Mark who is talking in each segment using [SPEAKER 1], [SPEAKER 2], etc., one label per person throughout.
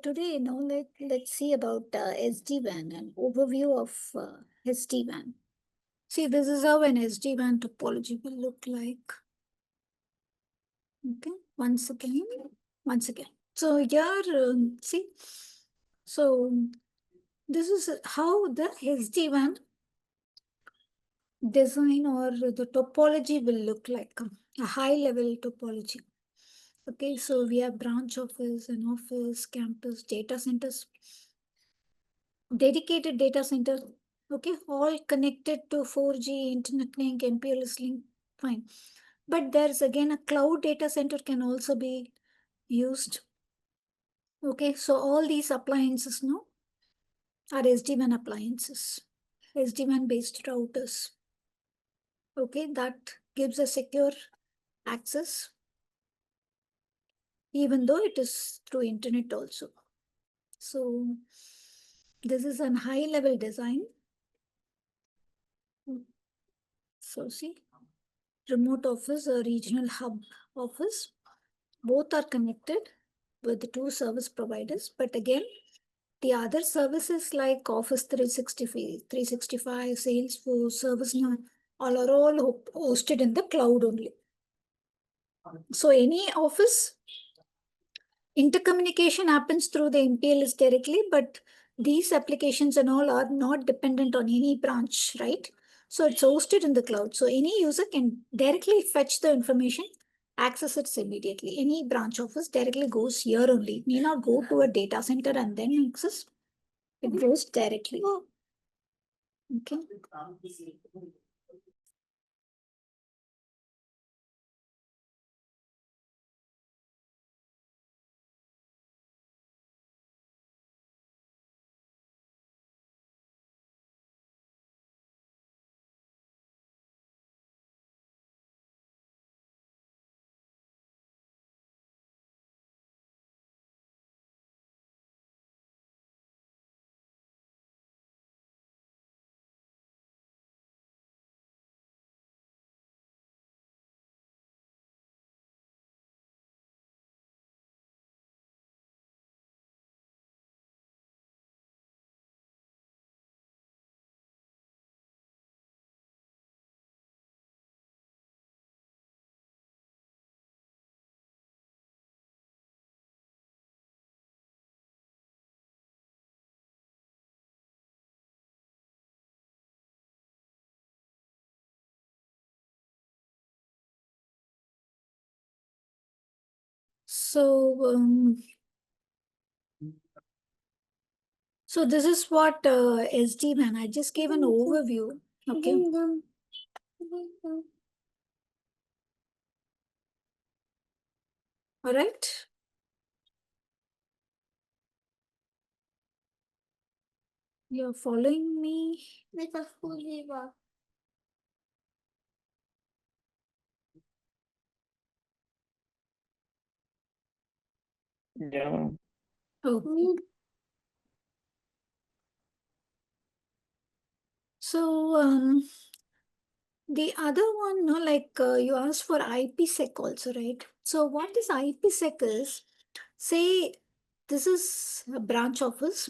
[SPEAKER 1] today, let's see about SD-WAN, an overview of SD-WAN. See, this is how an SD-WAN topology will look like. Okay, once again. So here, see, so this is how the SD-WAN design or the topology will look like, a high-level topology. Okay, so we have branch office, an office, campus, data centers, dedicated data center, okay, all connected to 4G, internet link, MPLS link, fine. But there's again a cloud data center can also be used. Okay, so all these appliances now are SD-WAN appliances, SD-WAN based routers. Okay, that gives a secure access, even though it is through internet also. So this is a high level design. So see, remote office or regional hub office, both are connected with the two service providers. But again, the other services like Office 365, Salesforce, ServiceNow, all are all hosted in the cloud only. So any office intercommunication happens through the MPLS directly, but these applications and all are not dependent on any branch, right? So it's hosted in the cloud. So any user can directly fetch the information, access it immediately. Any branch office directly goes here only. It may not go to a data center and then access. It goes directly. Okay. So this is what SD-WAN. I just gave an overview. Okay. All right. You're following me?
[SPEAKER 2] Yeah.
[SPEAKER 1] Okay. So the other one, no, like you asked for IPsec also, right? So what this IPsec is, say this is a branch office,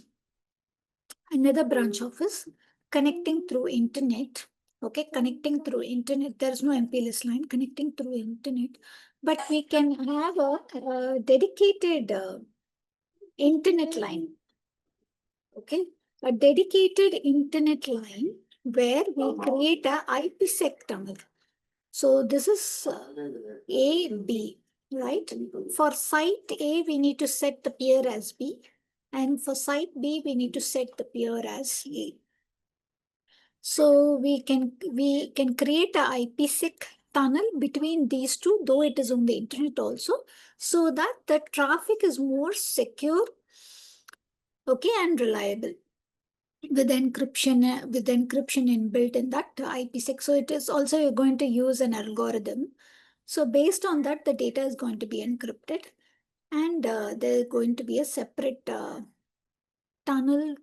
[SPEAKER 1] another branch office connecting through internet. Okay, connecting through internet. There's no MPLS line connecting through internet, but we can have a dedicated internet line. Okay, a dedicated internet line where we create a IPsec tunnel. So this is A, B, right? For site A, we need to set the peer as B. And for site B, we need to set the peer as A. So we can create a IPsec tunnel between these two, though it is on the internet also, so that the traffic is more secure, okay, and reliable with encryption inbuilt in that IPsec. So it is also going to use an algorithm. So based on that, the data is going to be encrypted, and there's going to be a separate tunnel,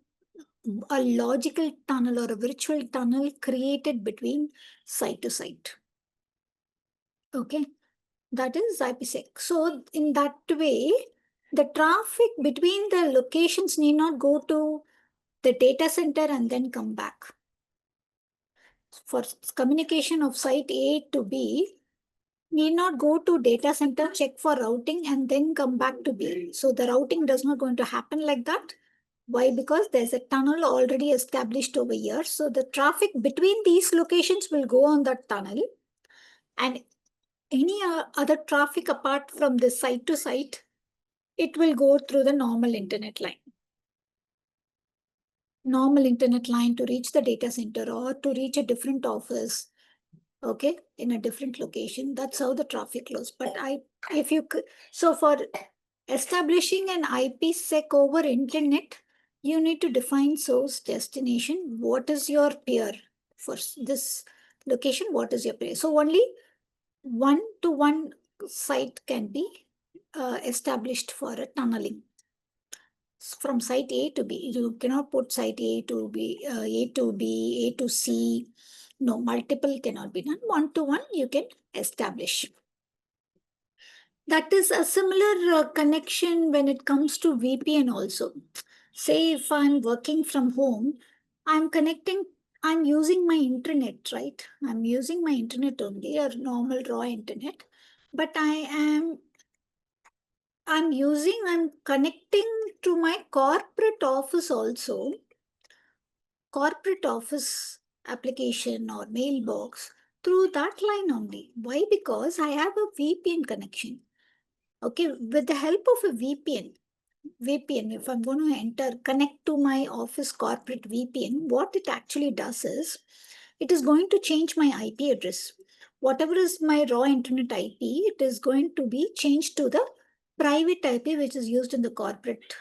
[SPEAKER 1] a logical tunnel or a virtual tunnel created between site to site. Okay, that is IPsec. So in that way, The traffic between the locations need not go to the data center and then come back. For communication of site A to B, need not go to data center, check for routing, and then come back to B. So the routing does not going to happen like that. Why? Because there's a tunnel already established over here. So the traffic between these locations will go on that tunnel, and any other traffic apart from the site to site, it will go through the normal internet line. Normal internet line to reach the data center or to reach a different office, okay, in a different location. That's how the traffic flows. But if you could, so for establishing an IPsec over internet, you need to define source destination. What is your peer for this location? What is your peer? So only one-to-one site can be established for a tunneling from site A to B. You cannot put site A to B, A to B, A to C. No, multiple cannot be done. One-to-one you can establish. That is a similar connection when it comes to VPN also. Say if I'm working from home, I'm connecting, I'm using my internet, right? I'm using my internet only, or normal raw internet. But I'm connecting to my corporate office also, corporate office application or mailbox through that line only. Why? Because I have a VPN connection. Okay, with the help of a VPN, if I'm going to connect to my office corporate VPN, what it actually does is, it is going to change my IP address. Whatever is my raw internet IP, it is going to be changed to the private IP, which is used in the corporate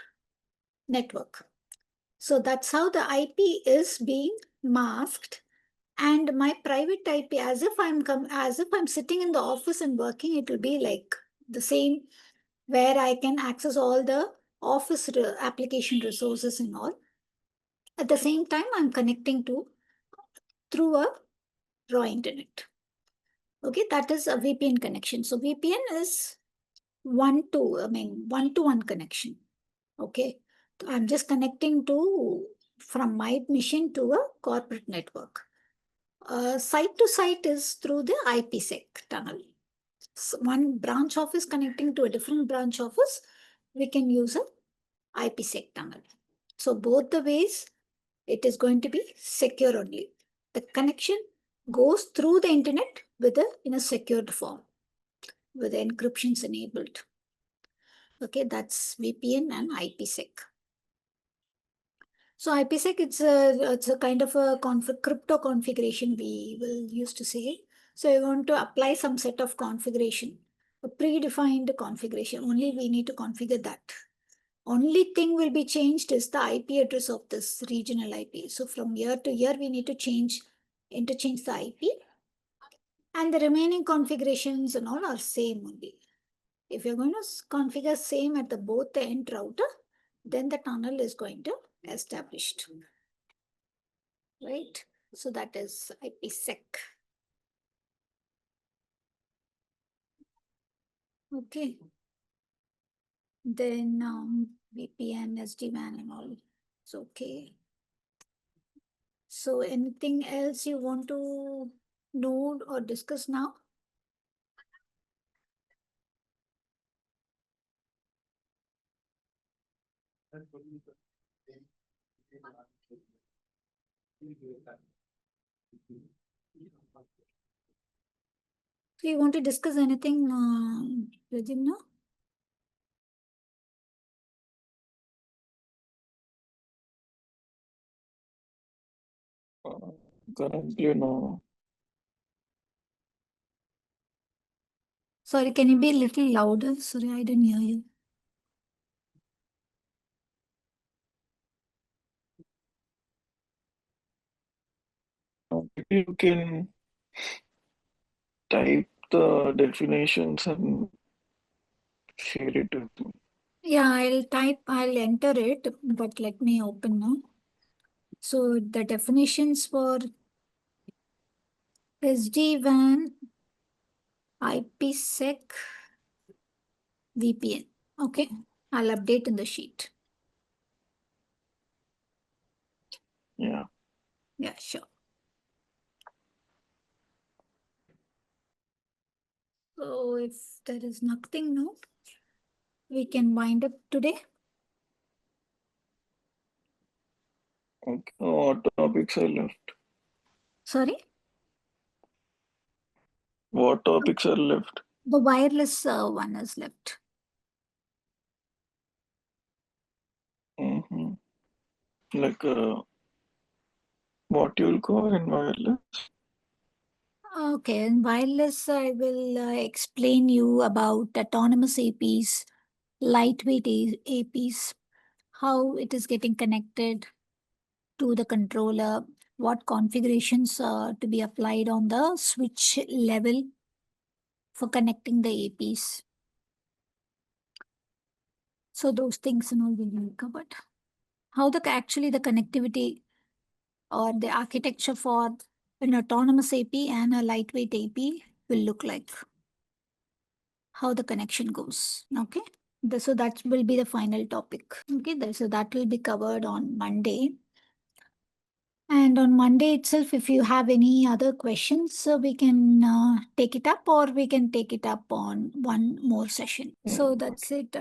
[SPEAKER 1] network. So that's how the IP is being masked. And my private IP, as if I'm sitting in the office and working, it will be like the same, where I can access all the office application resources and all. At the same time, I'm connecting to through a raw internet. Okay, that is a VPN connection. So VPN is one-to-one connection. Okay, I'm just connecting to from my machine to a corporate network. Site to site is through the IPsec tunnel. So one branch office connecting to a different branch office, we can use a IPsec tunnel. So both the ways, it is going to be secure only. The connection goes through the internet in a secured form with the encryptions enabled. Okay, that's VPN and IPsec. So IPsec, it's a kind of a crypto configuration, we will use to say. So you want to apply some set of configuration, a predefined configuration. Only we need to configure that. Only thing will be changed is the IP address of this regional IP. So from year to year, we need to interchange the IP, and the remaining configurations and all are same only. If you're going to configure same at both the end router, then the tunnel is going to established, right? So that is IPsec. Okay. Then VPN, SD-WAN and all. It's okay. So anything else you want to know or discuss now? So you want to discuss anything, Rajimna?
[SPEAKER 2] Currently, no.
[SPEAKER 1] Sorry, can you be a little louder? Sorry, I didn't hear you.
[SPEAKER 2] Maybe you can type the definitions and share it with me.
[SPEAKER 1] Yeah, I'll enter it, but let me open now. So the definitions for SD-WAN, IPsec, VPN. Okay. I'll update in the sheet.
[SPEAKER 2] Yeah.
[SPEAKER 1] Yeah, sure. So if there is nothing now, we can wind up today.
[SPEAKER 2] Okay. What topics are left?
[SPEAKER 1] Sorry?
[SPEAKER 2] What topics are left?
[SPEAKER 1] The wireless one is left.
[SPEAKER 2] Mm-hmm. Like what you'll call in wireless?
[SPEAKER 1] Okay, in wireless, I will explain you about autonomous APs, lightweight APs, how it is getting connected to the controller, what configurations to be applied on the switch level for connecting the APs. So those things and all will be covered. How actually the connectivity or the architecture for an autonomous AP and a lightweight AP will look like. How the connection goes. Okay. So that will be the final topic. Okay. So that will be covered on Monday. And on Monday itself, if you have any other questions, we can take it up or we can take it up on one more session. So
[SPEAKER 2] Mm,
[SPEAKER 1] that's it.